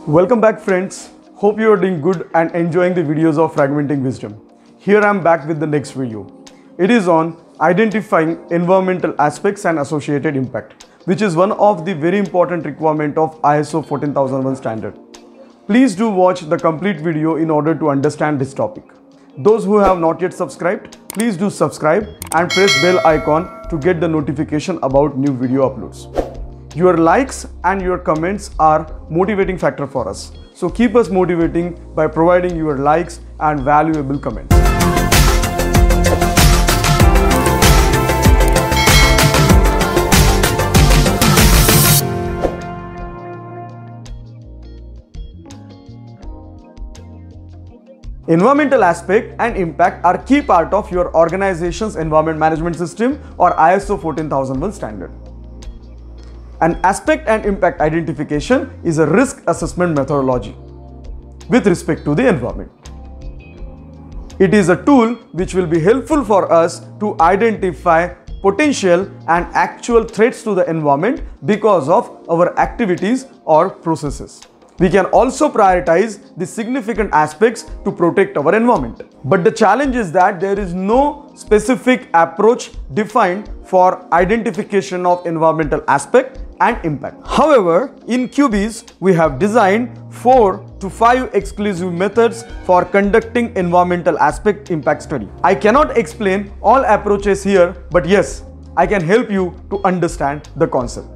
Welcome back friends. Hope you are doing good and enjoying the videos of Fragmenting Wisdom. Here I am back with the next video. It is on identifying environmental aspects and associated impact, which is one of the very important requirement of ISO 14001 standard. Please do watch the complete video in order to understand this topic. Those who have not yet subscribed, please do subscribe and press bell icon to get the notification about new video uploads. Your likes and your comments are motivating factor for us. So keep us motivating by providing your likes and valuable comments. Environmental aspect and impact are key part of your organization's environment management system or ISO 14001 standard. An aspect and impact identification is a risk assessment methodology with respect to the environment. It is a tool which will be helpful for us to identify potential and actual threats to the environment because of our activities or processes. We can also prioritize the significant aspects to protect our environment. But the challenge is that there is no specific approach defined for identification of environmental aspect and impact. However, in QBiz, we have designed 4 to 5 exclusive methods for conducting environmental aspect impact study. I cannot explain all approaches here, but yes, I can help you to understand the concept.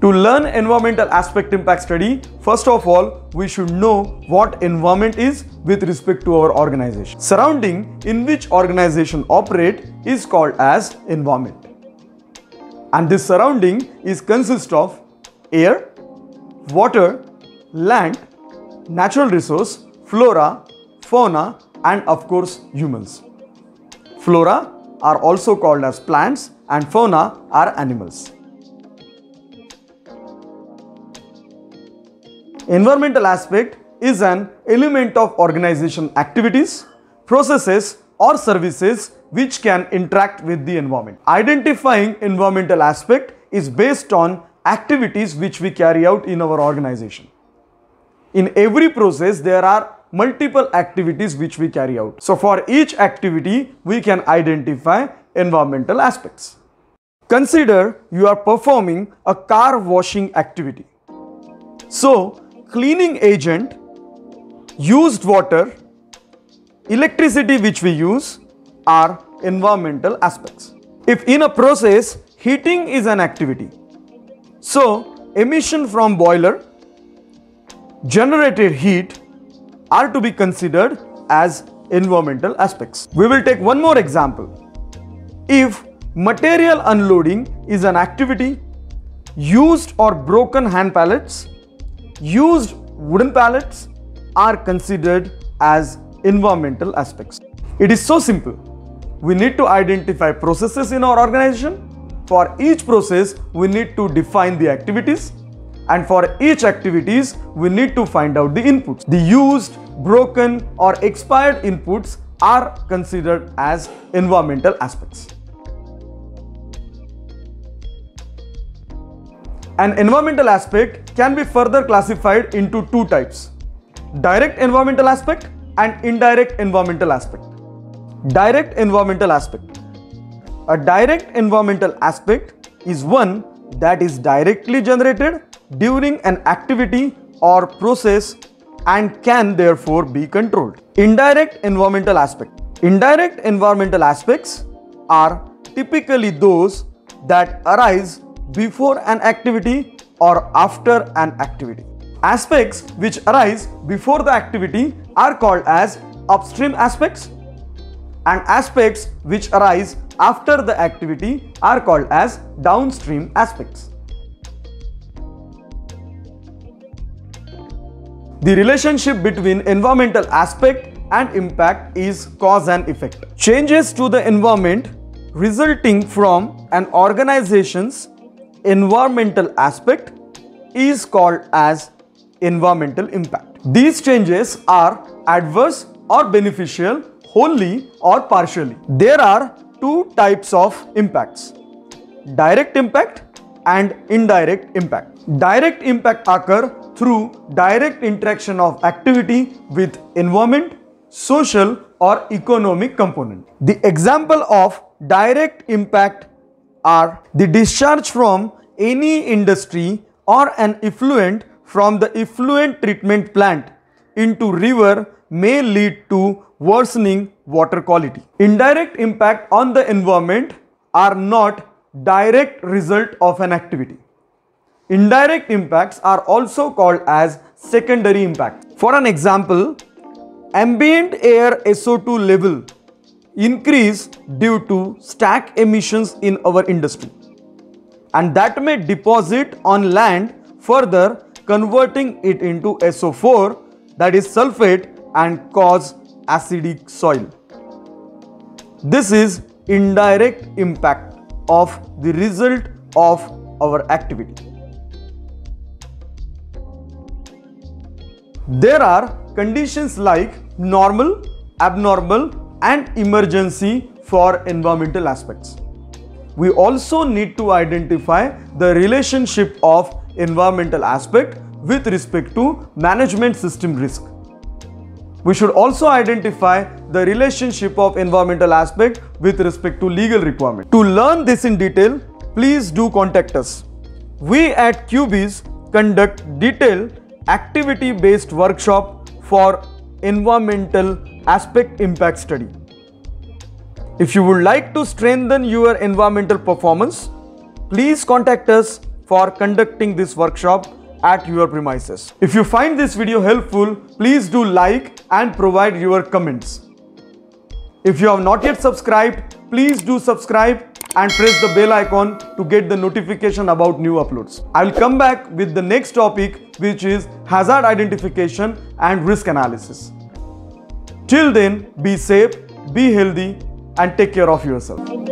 To learn environmental aspect impact study, first of all, we should know what environment is with respect to our organization. Surrounding in which organization operate is called as environment. And this surrounding is consist of air, water, land, natural resource, flora, fauna, and of course humans. Flora are also called as plants and fauna are animals. Environmental aspect is an element of organization activities, processes or services which can interact with the environment. Identifying environmental aspect is based on activities which we carry out in our organization. In every process, there are multiple activities which we carry out. So for each activity, we can identify environmental aspects. Consider you are performing a car washing activity. So, cleaning agent, used water, electricity which we use are environmental aspects. If in a process, heating is an activity, so emission from boiler, generated heat are to be considered as environmental aspects. We will take one more example. If material unloading is an activity, used or broken hand pallets, used wooden pallets are considered as environmental aspects. It is so simple. We need to identify processes in our organization. For each process, we need to define the activities, and for each activities, we need to find out the inputs. The used, broken or expired inputs are considered as environmental aspects. An environmental aspect can be further classified into two types: direct environmental aspect and indirect environmental aspect. Direct environmental aspect. A direct environmental aspect is one that is directly generated during an activity or process and can therefore be controlled. Indirect environmental aspect. Indirect environmental aspects are typically those that arise before an activity or after an activity. Aspects which arise before the activity are called as upstream aspects, and aspects which arise after the activity are called as downstream aspects. The relationship between environmental aspect and impact is cause and effect. Changes to the environment resulting from an organization's environmental aspect is called as environmental impact. These changes are adverse or beneficial wholly or partially. There are two types of impacts: direct impact and indirect impact. Direct impact occur through direct interaction of activity with environment, social or economic component. The example of direct impact are the discharge from any industry or an effluent from the effluent treatment plant into river may lead to worsening water quality. Indirect impact on the environment are not direct result of an activity. Indirect impacts are also called as secondary impacts. For an example, ambient air SO2 level increase due to stack emissions in our industry, and that may deposit on land, further converting it into SO4, that is sulfate, and cause acidic soil. This is indirect impact of the result of our activity. There are conditions like normal, abnormal and emergency for environmental aspects. We also need to identify the relationship of environmental aspect with respect to management system risk. We should also identify the relationship of environmental aspect with respect to legal requirement. To learn this in detail, please do contact us. We at QBiz conduct detailed activity-based workshop for environmental aspect impact study. If you would like to strengthen your environmental performance, please contact us for conducting this workshop at your premises. If you find this video helpful, please do like and provide your comments. If you have not yet subscribed, please do subscribe and press the bell icon to get the notification about new uploads. I will come back with the next topic, which is hazard identification and risk analysis. Till then, be safe, be healthy and take care of yourself.